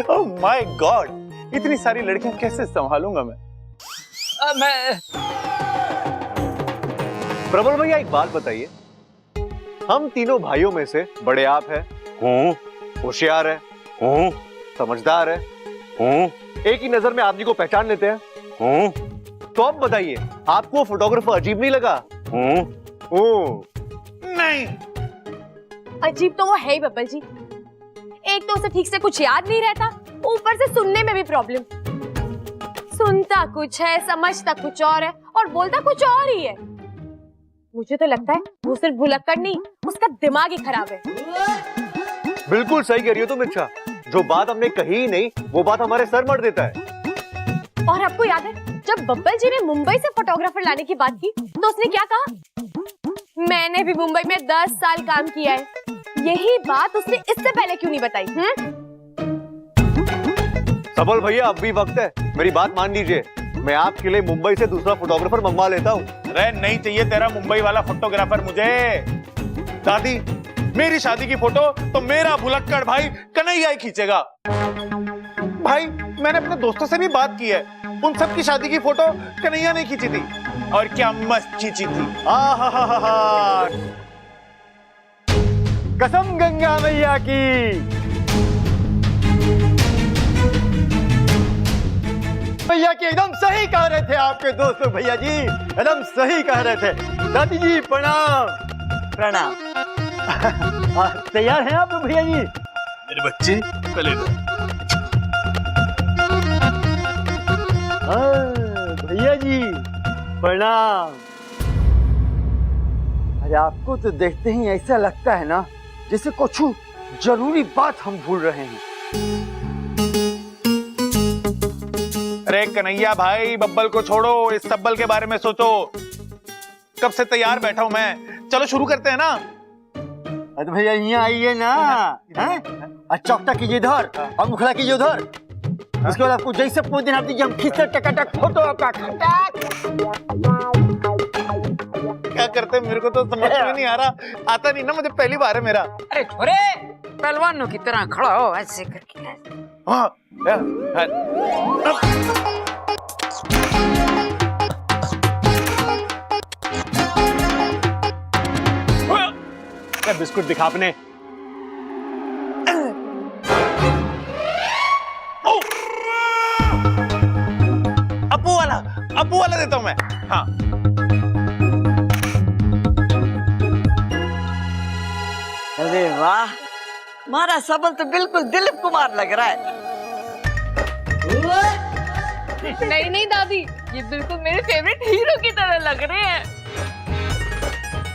K: ओह माय गॉड, इतनी सारी लड़कियां कैसे संभालूंगा मैं? प्रबल भैया एक बात बताइए, हम तीनों भाइयों में से बड़े आप हैं, होशियार है, समझदार है, एक ही नजर में आप जी को पहचान लेते हैं, तो अब बताइए आपको फोटोग्राफर अजीब नहीं लगा?
D: नहीं, अजीब तो वो है ही बब्बल जी। एक तो उसे ठीक से कुछ याद नहीं रहता, ऊपर से सुनने में भी प्रॉब्लम। सुनता कुछ है, समझता कुछ और है और बोलता कुछ और ही है। मुझे तो लगता है वो सिर्फ भुलक्कड़ नहीं, उसका दिमाग ही खराब है।
K: बिल्कुल सही कह रही हो तुम इच्छा, जो बात हमने कही ही नहीं वो बात हमारे सर मर देता है।
D: और आपको याद है जब बब्बल जी ने मुंबई से फोटोग्राफर लाने की बात की तो उसने क्या कहा? मैंने भी मुंबई में 10 साल काम किया है, यही बात उसने इससे पहले क्यों नहीं बताई?
K: सबल भैया अब भी वक्त है, मेरी बात मान लीजिए, मैं आपके लिए मुंबई से दूसरा फोटोग्राफर मंगवा लेता हूँ। अरे नहीं चाहिए तेरा मुंबई वाला फोटोग्राफर मुझे। दादी मेरी शादी की फोटो तो मेरा भुलक्कड़ भाई कन्हैया ही खींचेगा। भाई मैंने अपने दोस्तों से भी बात की है, उन सब की शादी की फोटो कन्हैया ने खींची थी, और क्या मस्त खींची थी। कसम गंगा मैया की। भैया की एकदम सही कह रहे थे आपके दोस्त लोग, भैया जी एकदम सही कह रहे थे। दादी जी प्रणाम।
F: प्रणाम।
K: तैयार हैं आप लोग भैया जी? मेरे बच्चे पहले भैया जी प्रणाम।
M: अरे आपको तो देखते ही ऐसा लगता है ना जैसे कुछ जरूरी बात हम भूल रहे हैं।
K: अरे कन्हैया भाई बब्बल को छोड़ो, इस सब्बल के बारे में सोचो। कब से तैयार बैठा हूं मैं, चलो शुरू करते हैं ना।
M: अरे भैया यहाँ आइए ना, हैं? चौकटा कीजिए इधर और मुखड़ा कीजिए उधर। उसके बाद आपको जैसे पूछ दिन आप दीजिए, हम खींचते टकाटक फोटो आपका।
K: क्या करते हैं मेरे को तो समझ में नहीं आ रहा, आता नहीं ना मुझे, पहली बार है मेरा।
F: अरे छोरे पहलवानों की तरह खड़ा हो ऐसे करके।
K: हाँ,
B: क्या बिस्कुट दिखा अपने।
K: अप्पू वाला देता हूं मैं। हाँ
F: अरे वाह, हमारा सबल तो बिल्कुल दिलीप कुमार लग रहा है।
G: नहीं नहीं दादी, ये बिल्कुल मेरे फेवरेट हीरो की तरह लग रहे हैं।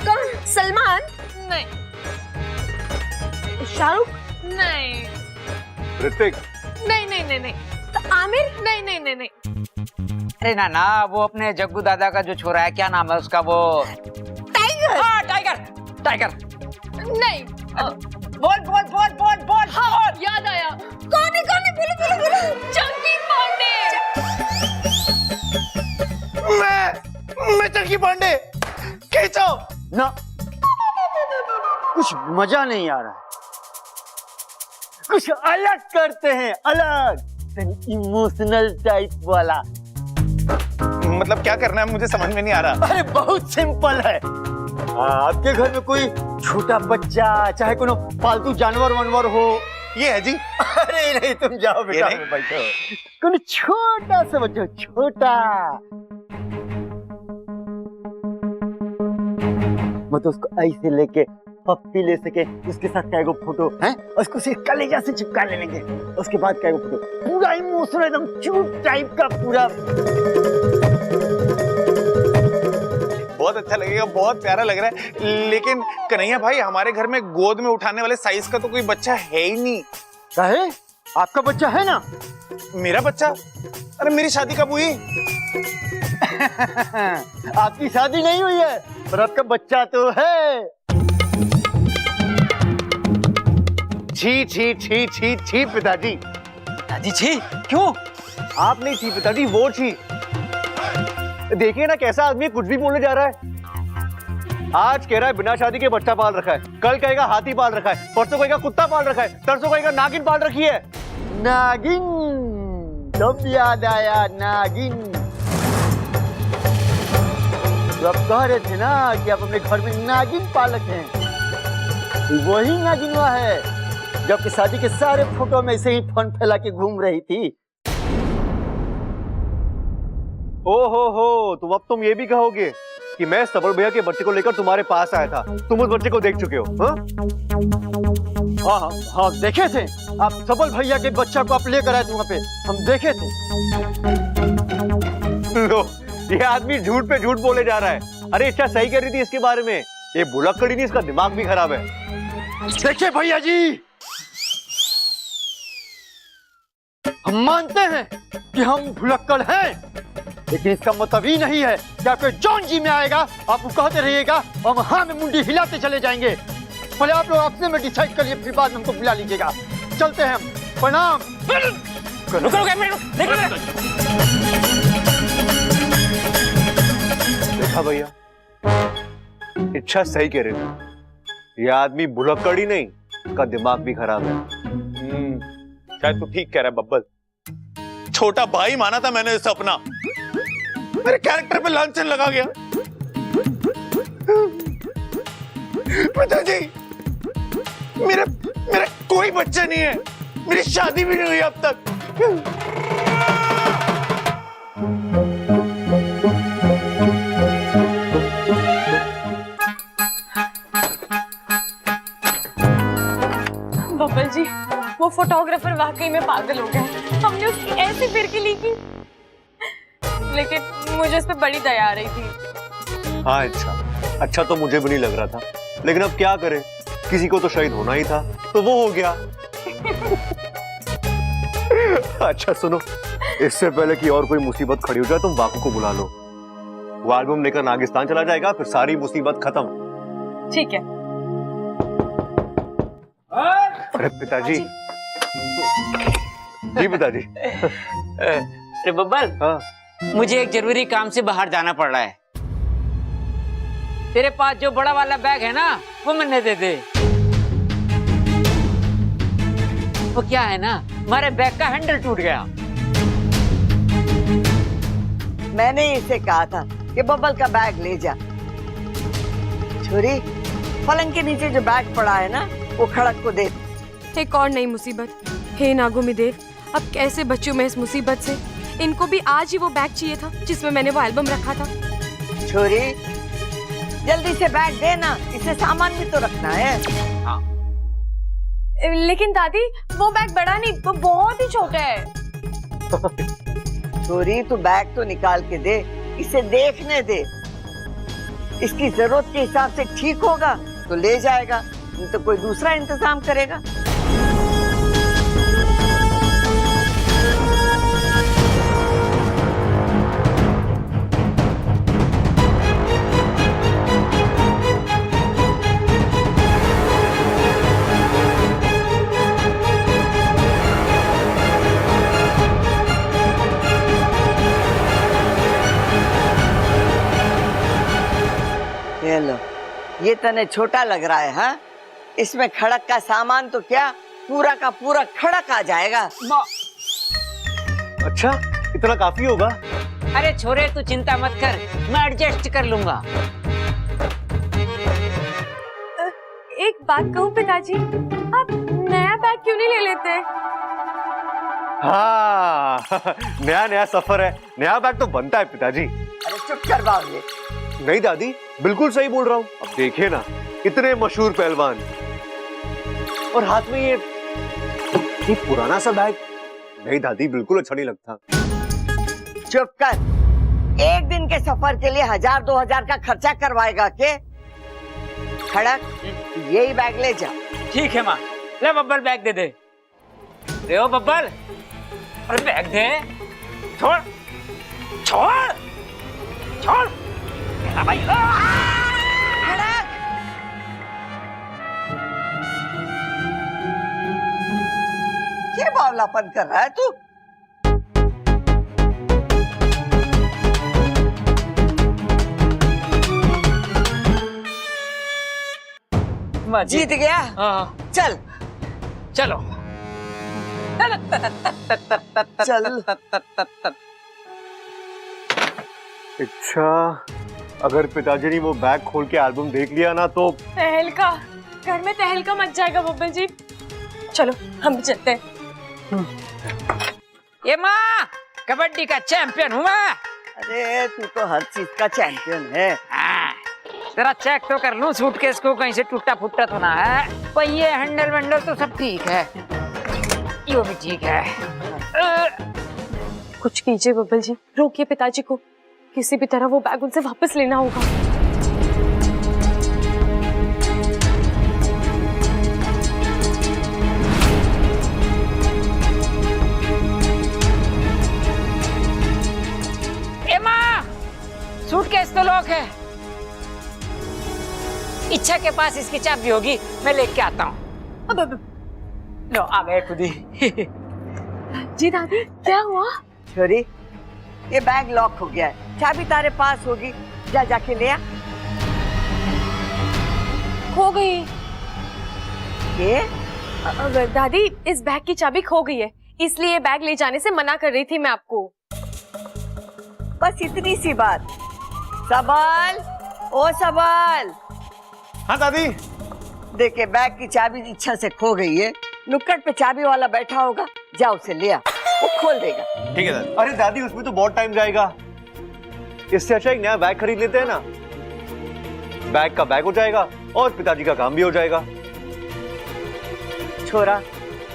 D: कौन? सलमान?
G: नहीं।
D: शाहरुख?
G: नहीं।
K: ऋतिक?
G: नहीं नहीं नहीं नहीं।
D: तो आमिर? नहीं नहीं नहीं नहीं।
E: अरे ना ना, वो अपने जग्गू दादा का जो छोरा है, क्या नाम है उसका, वो
D: टाइगर।
E: हाँ टाइगर, टाइगर।
D: नहीं।
E: बोल बोल बोल बोल बोल।
D: हाँ याद आया। कौन है बोलो बोलो बोलो। चंकी पांडे।
M: मैं चंकी पांडे। खींचो ना, कुछ मजा नहीं आ रहा है, कुछ अलग करते हैं, अलग इमोशनल टाइप वाला।
N: मतलब क्या करना है मुझे समझ में नहीं आ रहा।
M: अरे बहुत सिंपल है। आपके घर में कोई छोटा बच्चा, चाहे कोनो पालतू जानवर वानवर हो,
N: ये है जी।
M: अरे नहीं, तुम जाओ बेटा, बैठो। कोनो छोटा सा बच्चा, छोटा, मतलब उसको ऐसे लेके पप्पी ले सके, उसके साथ क्या फोटो है, उसको सिर्फ कलेजा से चिपका लेंगे, उसके बाद क्या फोटो, पूरा इमोशनल एकदम क्यूट टाइप का पूरा।
N: बहुत अच्छा लगेगा, बहुत प्यारा लग रहा है। लेकिन कन्हैया भाई, हमारे घर में गोद में उठाने वाले साइज का तो कोई बच्चा है ही नहीं।
M: है? आपका बच्चा है ना?
N: मेरा बच्चा? अरे मेरी शादी कब हुई?
M: आपकी शादी नहीं हुई है, पर आपका बच्चा तो है। छी छी छी छी छी पिताजी।
E: पिताजी छी? क्यों?
K: आप नहीं छी पिताजी, वो छी। देखिए ना कैसा आदमी कुछ भी बोलने जा रहा है। आज कह रहा है बिना शादी के बच्चा पाल रखा है, कल कहेगा हाथी पाल रखा है, परसों कहेगा कुत्ता पाल रखा है, तरसों कहेगा नागिन पाल रखी है।
M: नागिन, तब याद आया नागिन। तो आप कह रहे थे ना कि आप अपने घर में नागिन पालक हैं, वही नागिनवा है जब कि शादी के सारे फोटो में ऐसे ही फन फैला के घूम रही थी।
K: हो, तुम अब तुम ये भी कहोगे कि मैं सबल भैया के बच्चे को लेकर तुम्हारे पास आया था, तुम उस बच्चे को देख चुके हो?
M: हाँ, देखे थे आप, सबल भैया के बच्चा को आप लेकर आए थे वहां पे, हम देखे थे।
K: लो, ये आदमी झूठ पे झूठ बोले जा रहा है। अरे इच्छा सही कर रही थी इसके बारे में, ये भुलक्कड़ी नहीं, इसका दिमाग भी खराब है।
M: देखिए भैया जी, हम मानते हैं कि हम भुलक्कड़ हैं, लेकिन इसका मतलब ही नहीं है कि आपके जॉन जी में आएगा, आपको कहते रहिएगा और हाँ में मुंडी हिलाते चले जाएंगे। पहले आप लोग आपसे में डिसाइड करिए, फिर बाद में हमको बुला लीजिएगा। चलते हैं हम, प्रणाम।
K: देखा भैया, इच्छा सही कह रही थी, ये आदमी भुलक्कड़ ही नहीं, इसका दिमाग भी खराब है।
N: शायद तू ठीक कह रहा है बब्बल। छोटा भाई माना था मैंने इसे अपना, मेरे कैरेक्टर पे लांछन लगा गया। पिताजी, मेरा कोई बच्चा नहीं है, मेरी शादी भी नहीं हुई अब तक।
D: बब्बल जी, वो फोटोग्राफर वाकई में पागल हो गया। हमने उसकी ऐसी फिरकी ली की, लेकिन मुझे उस पर बड़ी दया आ रही थी।
K: हाँ अच्छा तो मुझे भी नहीं लग रहा था, लेकिन अब क्या करें, किसी को तो शहीद होना ही था, तो वो हो गया। अच्छा सुनो, इससे पहले कि और कोई मुसीबत खड़ी हो जाए, तुम बाकू को बुला लो, वो एल्बम लेकर नागिस्तान चला जाएगा, फिर सारी मुसीबत खत्म।
D: ठीक है।
K: अरे पिताजी, जी पिताजी।
E: अरे बब्बल,
K: हाँ,
E: मुझे एक जरूरी काम से बाहर जाना पड़ रहा है। तेरे पास जो बड़ा वाला बैग है ना, वो मैंने दे दे। वो क्या है ना, हमारे बैग का हैंडल टूट गया।
F: मैंने इसे कहा था कि बब्बल का बैग ले जा। छोरी, पलंग के नीचे जो बैग पड़ा है ना, वो खड़क को दे।
D: एक और नई मुसीबत। हे नागोमिदेव, अब कैसे बच्चों में इस मुसीबत से? इनको भी आज ही वो बैग चाहिए था जिसमें मैंने वो एल्बम रखा था।
F: छोरी, जल्दी से बैग देना, इसे सामान भी तो रखना है।
E: हाँ।
D: लेकिन दादी, वो बैग बड़ा नहीं, वो बहुत ही छोटा है।
F: छोरी, तू बैग तो निकाल के दे, इसे देखने दे। इसकी जरूरत के हिसाब से ठीक होगा तो ले जाएगा, नहीं तो कोई दूसरा इंतजाम करेगा। ये तने छोटा लग रहा है, हाँ? इसमें खड़क का सामान तो क्या पूरा का पूरा खड़क आ जाएगा।
K: अच्छा, इतना काफी होगा?
E: अरे छोरे तू चिंता मत कर, मैं एडजस्ट कर लूंगा।
D: एक बात कहूँ पिताजी, आप नया बैग क्यों नहीं ले लेते?
K: हाँ नया नया सफर है, नया बैग तो बनता है पिताजी।
F: अरे चुप कर बाबू।
K: नहीं दादी, बिल्कुल सही बोल रहा हूँ। अब देखिए ना, इतने मशहूर पहलवान और हाथ में ये पुराना सा बैग। नहीं दादी, बिल्कुल अच्छा नहीं लगता।
F: चुप कर। एक दिन के सफर के लिए 1000-2000 का खर्चा करवाएगा के? खड़क, यही बैग ले जा।
E: ठीक है माँ, ले बब्बल बैग दे दे। दे ओ बब्बल, अरे बैग दे। छोड़ छोड़ छोड़ भाई।
F: खड़क, ये बावलापन कर रहा है तू? जीत गया?
E: हाँ
F: चल
E: चलो।
F: चल।
K: अच्छा, अगर पिताजी ने वो बैग खोल के एल्बम देख लिया ना तो
D: तहलका, घर में तहलका मच जाएगा बब्बल जी। चलो हम भी चलते हैं।
E: ये माँ, कबड्डी का चैंपियन हूँ मैं।
F: अरे तू तो हर चीज का चैंपियन है।
E: जरा चेक तो कर लूं सूटकेस को, कहीं से टूटा फुट्टा तो ना है। पहिए हैंडल वैंडल तो सब ठीक है, ये भी ठीक है।
D: कुछ कीजिए बब्बल जी, रोकिए पिताजी को। किसी भी तरह वो बैग उनसे वापस लेना होगा।
E: ए माँ, सूटकेस तो लॉक है। इच्छा के पास इसकी चाबी होगी, मैं लेके आता हूँ। लो आ गए खुद ही।
D: जी दादी, क्या हुआ?
F: छोरी, ये बैग लॉक हो गया है, चाबी तारे पास होगी, जा जाके ले आ।
D: खो गई।
F: ये
D: दादी, इस बैग की चाबी खो गई है, इसलिए बैग ले जाने से मना कर रही थी मैं आपको।
F: बस इतनी सी बात। सबल, ओ सबल।
N: हाँ दादी।
F: देखे बैग की चाबी इच्छा से खो गई है, नुक्कड़ पे चाबी वाला बैठा होगा, जा उसे ले आ, वो खोल देगा।
K: ठीक है दादी। अरे दादी, उसमें तो बहुत टाइम जाएगा। इससे अच्छा एक नया बैग खरीद लेते हैं ना। बैग का बैग हो जाएगा और पिताजी का काम भी हो जाएगा।
F: छोरा,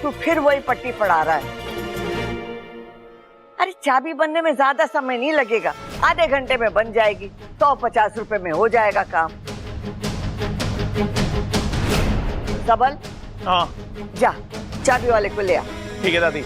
F: तू फिर वही पट्टी पढ़ा रहा है। अरे चाबी बनने में ज्यादा समय नहीं लगेगा, आधे घंटे में बन जाएगी। 150 रुपए में हो जाएगा काम। सबल,
N: हाँ
F: जा चाबी वाले को ले आ।
N: ठीक है दादी।